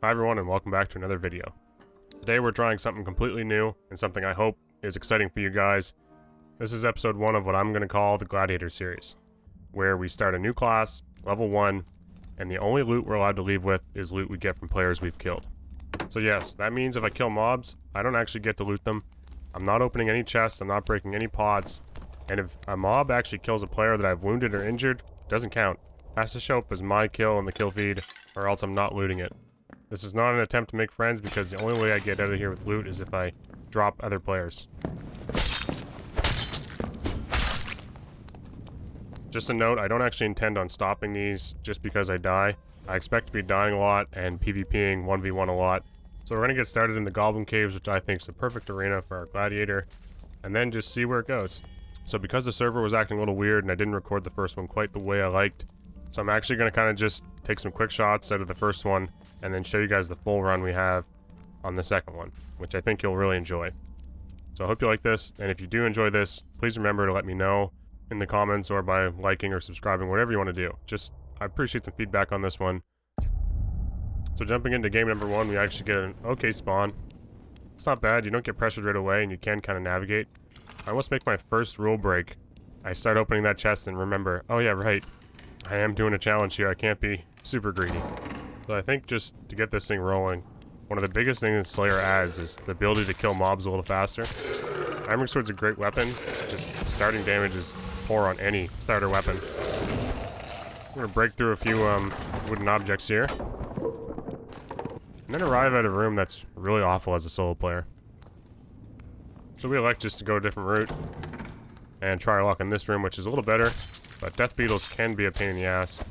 Hi everyone and welcome back to another video. Today we're trying something completely new and something I hope is exciting for you guys. This is episode 1 of what I'm going to call the Gladiator series, where we start a new class, level 1, and the only loot we're allowed to leave with is loot we get from players we've killed. So yes, that means if I kill mobs, I don't actually get to loot them. I'm not opening any chests, I'm not breaking any pods, and if a mob actually kills a player that I've wounded or injured, it doesn't count. It has to show up as my kill in the kill feed, or else I'm not looting it. This is not an attempt to make friends because the only way I get out of here with loot is if I drop other players. Just a note, I don't actually intend on stopping these just because I die. I expect to be dying a lot and PvPing 1v1 a lot. So we're going to get started in the Goblin Caves, which I think is the perfect arena for our Gladiator, and then just see where it goes. So because the server was acting a little weird and I didn't record the first one quite the way I liked, so I'm actually going to kind of just take some quick shots out of the first one and then show you guys the full run we have on the second one, which I think you'll really enjoy. So I hope you like this, and if you do enjoy this, please remember to let me know in the comments or by liking or subscribing, whatever you want to do. I appreciate some feedback on this one. So jumping into game number 1, we actually get an okay spawn. It's not bad, you don't get pressured right away and you can kind of navigate. I almost make my first rule break. I start opening that chest and remember, oh yeah, right, I am doing a challenge here, I can't be super greedy. So I think just to get this thing rolling, one of the biggest things Slayer adds is the ability to kill mobs a little faster. Iron Sword's a great weapon, just starting damage is poor on any starter weapon. I'm gonna break through a few wooden objects here, and then arrive at a room that's really awful as a solo player. So we elect just to go a different route, and try our luck in this room, which is a little better, but death beetles can be a pain in the ass.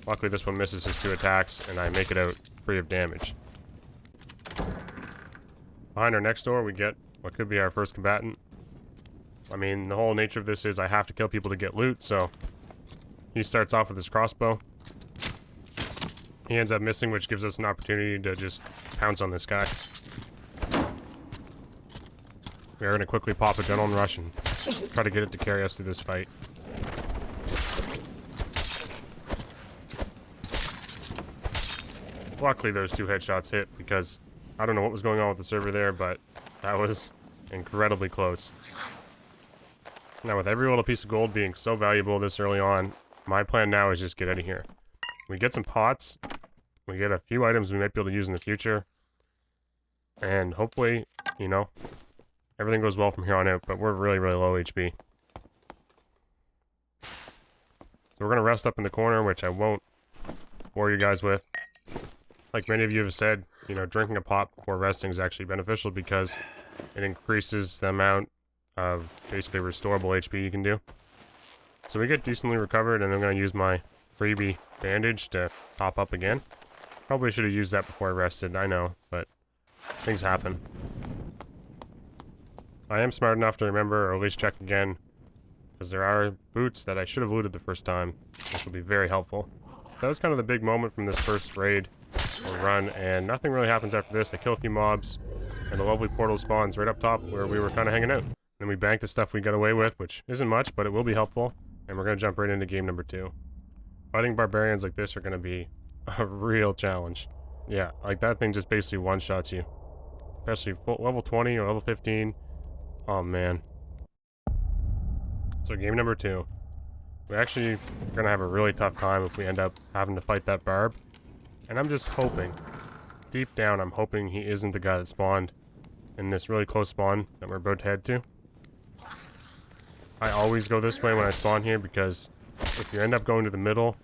Luckily this one misses his 2 attacks, and I make it out free of damage. Behind our next door we get what could be our first combatant. I mean, the whole nature of this is I have to kill people to get loot, so he starts off with his crossbow. He ends up missing, which gives us an opportunity to just pounce on this guy. We are going to quickly pop Adrenaline Rush and try to get it to carry us through this fight. Luckily those 2 headshots hit because I don't know what was going on with the server there, but that was incredibly close. Now with every little piece of gold being so valuable this early on, my plan now is just get out of here. We get some pots, we get a few items we might be able to use in the future, and hopefully, you know, everything goes well from here on out, but we're really low HP. So we're going to rest up in the corner, which I won't bore you guys with. Like many of you have said, you know, drinking a pot before resting is actually beneficial because it increases the amount of basically restorable HP you can do. So we get decently recovered, and I'm going to use my freebie bandage to top up again. Probably should have used that before I rested, I know, but things happen. I am smart enough to remember, or at least check again, because there are boots that I should have looted the first time, which will be very helpful. That was kind of the big moment from this first raid or run, and nothing really happens after this. I kill a few mobs, and the lovely portal spawns right up top where we were kind of hanging out. Then we bank the stuff we got away with, which isn't much, but it will be helpful, and we're going to jump right into game number 2. Fighting barbarians like this are going to be a real challenge. Yeah, like that thing just basically one-shots you. Especially level 20 or level 15. Oh man. So game number 2. We actually are going to have a really tough time if we end up having to fight that barb. And I'm just hoping, deep down I'm hoping he isn't the guy that spawned in this really close spawn that we're about to head to. I always go this way when I spawn here because if you end up going to the middle,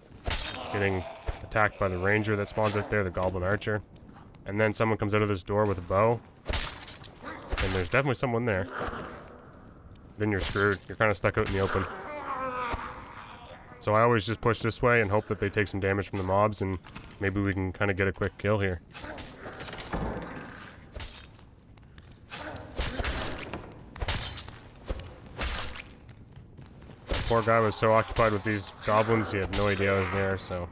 getting attacked by the ranger that spawns right there, the goblin archer, and then someone comes out of this door with a bow, and there's definitely someone there, then you're screwed. You're kind of stuck out in the open. So I always just push this way and hope that they take some damage from the mobs, and maybe we can kind of get a quick kill here. That poor guy was so occupied with these goblins, he had no idea I was there, so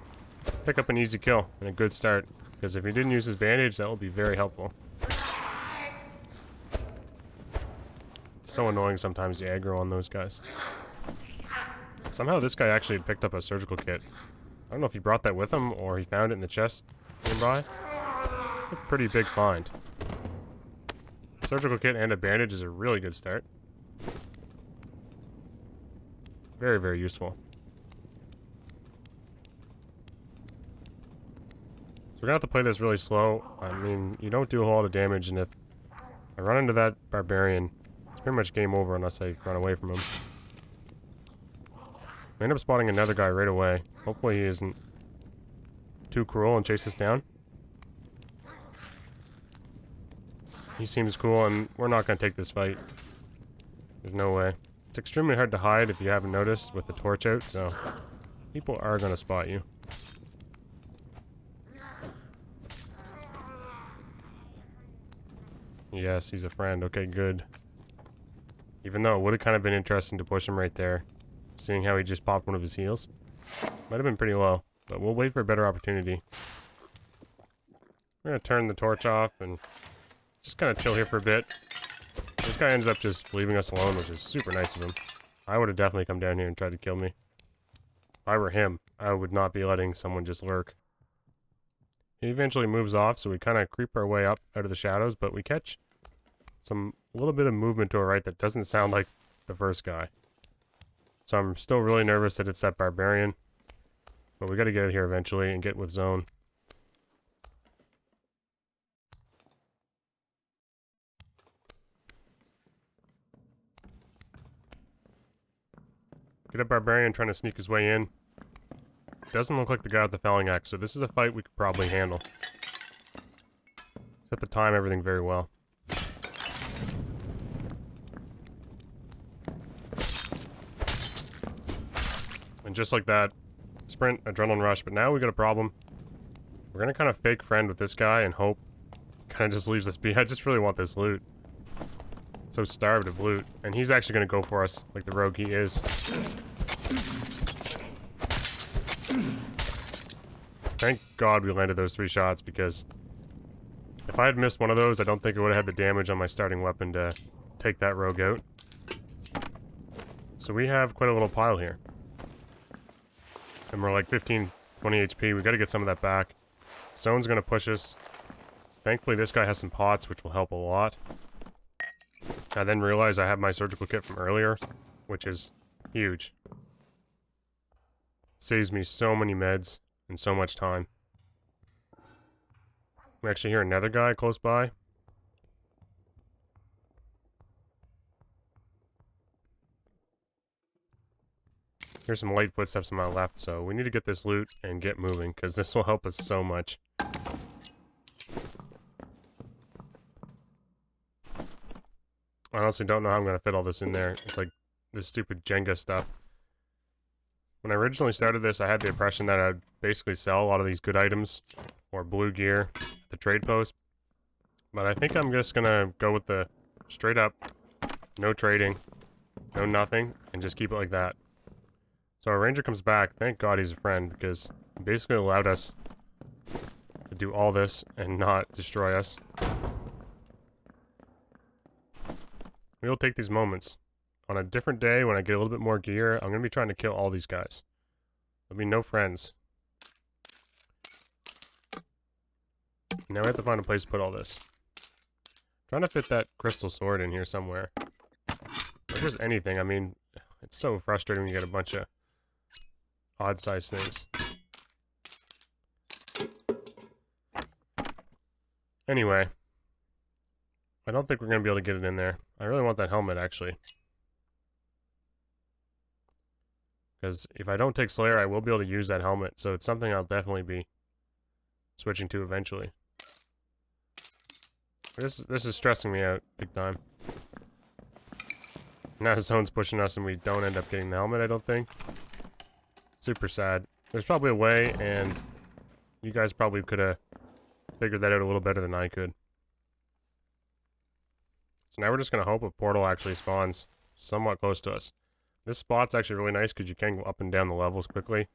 pick up an easy kill and a good start, because if he didn't use his bandage, that will be very helpful. It's so annoying sometimes to aggro on those guys. Somehow this guy actually had picked up a surgical kit. I don't know if he brought that with him or he found it in the chest nearby. a pretty big find. Surgical kit and a bandage is a really good start. Very, very useful. So we're gonna have to play this really slow. I mean, you don't do a whole lot of damage, and if I run into that barbarian, it's pretty much game over unless I run away from him. I end up spotting another guy right away. Hopefully he isn't too cruel and chase us down. He seems cool, and we're not gonna take this fight. There's no way. It's extremely hard to hide if you haven't noticed with the torch out, so people are gonna spot you. Yes, he's a friend. Okay, good. Even though it would have kind of been interesting to push him right there, seeing how he just popped one of his heals. Might have been pretty low, but we'll wait for a better opportunity. We're gonna turn the torch off and just kind of chill here for a bit. This guy ends up just leaving us alone, which is super nice of him. I would have definitely come down here and tried to kill me. If I were him, I would not be letting someone just lurk. He eventually moves off, so we kind of creep our way up out of the shadows, but we catch a little bit of movement to our right that doesn't sound like the first guy. So I'm still really nervous that it's that barbarian. But we gotta get out here eventually and get with zone. Get a barbarian trying to sneak his way in. Doesn't look like the guy with the felling axe, so this is a fight we could probably handle. Set the time, everything very well. And just like that, sprint, adrenaline rush, but now we got a problem. We're gonna kind of fake friend with this guy and hope kind of just leaves us be. I just really want this loot. So starved of loot. And he's actually gonna go for us like the rogue he is. Thank God we landed those 3 shots, because if I had missed one of those, I don't think it would have had the damage on my starting weapon to take that rogue out. So we have quite a little pile here. And we're like 15, 20 HP. We gotta get some of that back. Zone's gonna push us. Thankfully this guy has some pots, which will help a lot. I then realize I have my surgical kit from earlier, which is huge. Saves me so many meds and so much time. We actually hear another guy close by. Here's some light footsteps on my left, so we need to get this loot and get moving, because this will help us so much. I honestly don't know how I'm going to fit all this in there. It's like this stupid Jenga stuff. When I originally started this, I had the impression that I'd basically sell a lot of these good items, or blue gear, at the trade post. But I think I'm just going to go with the straight up, no trading, no nothing, and just keep it like that. So our ranger comes back. Thank God he's a friend, because he basically allowed us to do all this and not destroy us. We'll take these moments. On a different day, when I get a little bit more gear, I'm going to be trying to kill all these guys. There'll be no friends. Now we have to find a place to put all this. I'm trying to fit that crystal sword in here somewhere. Or just anything. I mean, it's so frustrating when you get a bunch of odd-sized things. Anyway. I don't think we're going to be able to get it in there. I really want that helmet, actually. Because if I don't take Slayer, I will be able to use that helmet. So it's something I'll definitely be switching to eventually. This is stressing me out big time. Now Zone's pushing us and we don't end up getting the helmet, I don't think. Super sad. There's probably a way, and you guys probably could have figured that out a little better than I could. So now we're just going to hope a portal actually spawns somewhat close to us. This spot's actually really nice because you can go up and down the levels quickly,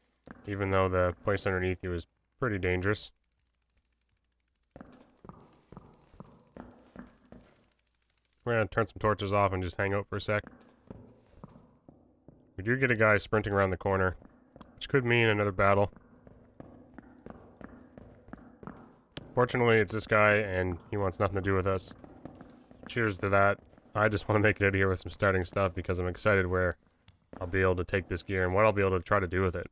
even though the place underneath you is pretty dangerous. We're going to turn some torches off and just hang out for a sec. We do get a guy sprinting around the corner, which could mean another battle. Unfortunately, it's this guy, and he wants nothing to do with us. Cheers to that. I just want to make it out of here with some starting stuff because I'm excited where I'll be able to take this gear and what I'll be able to try to do with it.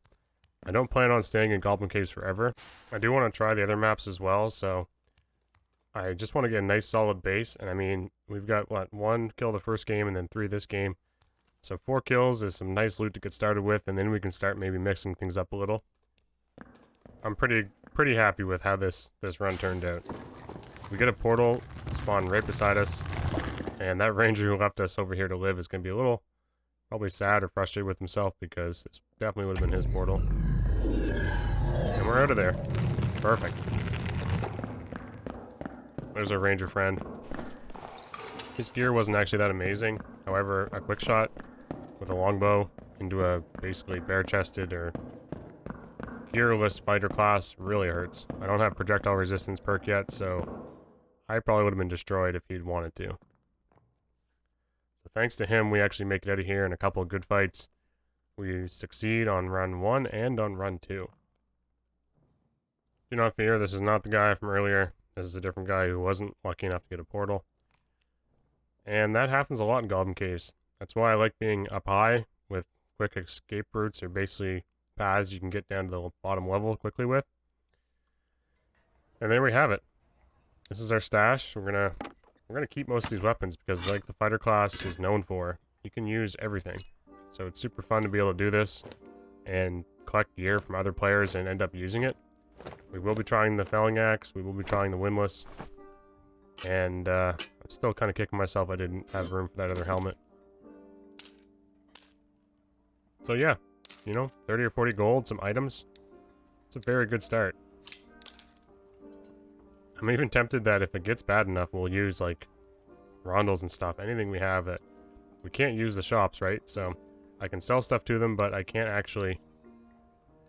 I don't plan on staying in Goblin Caves forever. I do want to try the other maps as well, so I just want to get a nice solid base. And I mean, we've got, what, 1 kill the first game and then 3 this game. So 4 kills is some nice loot to get started with, and then we can start maybe mixing things up a little. I'm pretty happy with how this run turned out. We get a portal spawn right beside us, and that ranger who left us over here to live is going to be a little probably sad or frustrated with himself because this definitely would have been his portal. And we're out of there. Perfect. There's our ranger friend. His gear wasn't actually that amazing. However, a quick shot with a longbow into a basically bare-chested or gearless fighter class really hurts. I don't have projectile resistance perk yet, so I probably would have been destroyed if he'd wanted to. So thanks to him, we actually make it out of here in a couple of good fights. We succeed on run 1 and on run 2. Do not fear, this is not the guy from earlier. This is a different guy who wasn't lucky enough to get a portal. And that happens a lot in Goblin Caves. That's why I like being up high with quick escape routes, or basically paths you can get down to the bottom level quickly with. And there we have it. This is our stash. We're gonna keep most of these weapons because, like the fighter class is known for, you can use everything. So it's super fun to be able to do this and collect gear from other players and end up using it. We will be trying the felling axe. We will be trying the windlass. And I'm still kind of kicking myself I didn't have room for that other helmet. So yeah, you know, 30 or 40 gold, some items. It's a very good start. I'm even tempted that if it gets bad enough, we'll use like rondels and stuff. Anything we have that we can't use the shops, right? So I can sell stuff to them, but I can't actually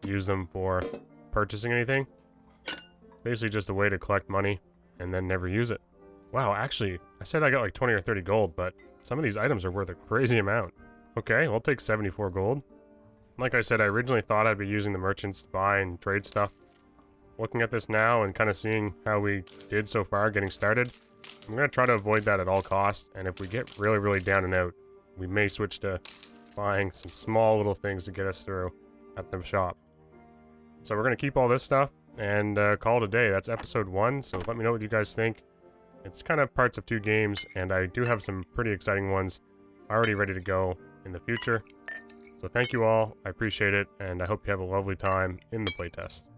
use them for purchasing anything. Basically just a way to collect money and then never use it. Wow, actually, I said I got like 20 or 30 gold, but some of these items are worth a crazy amount. Okay, I'll take 74 gold. Like I said, I originally thought I'd be using the merchants to buy and trade stuff. Looking at this now and kind of seeing how we did so far getting started, I'm going to try to avoid that at all costs, and if we get really, really down and out, we may switch to buying some small little things to get us through at the shop. So we're going to keep all this stuff and call it a day. That's episode 1, so let me know what you guys think. It's kind of parts of 2 games, and I do have some pretty exciting ones already ready to go in the future. So thank you all, I appreciate it, and I hope you have a lovely time in the playtest.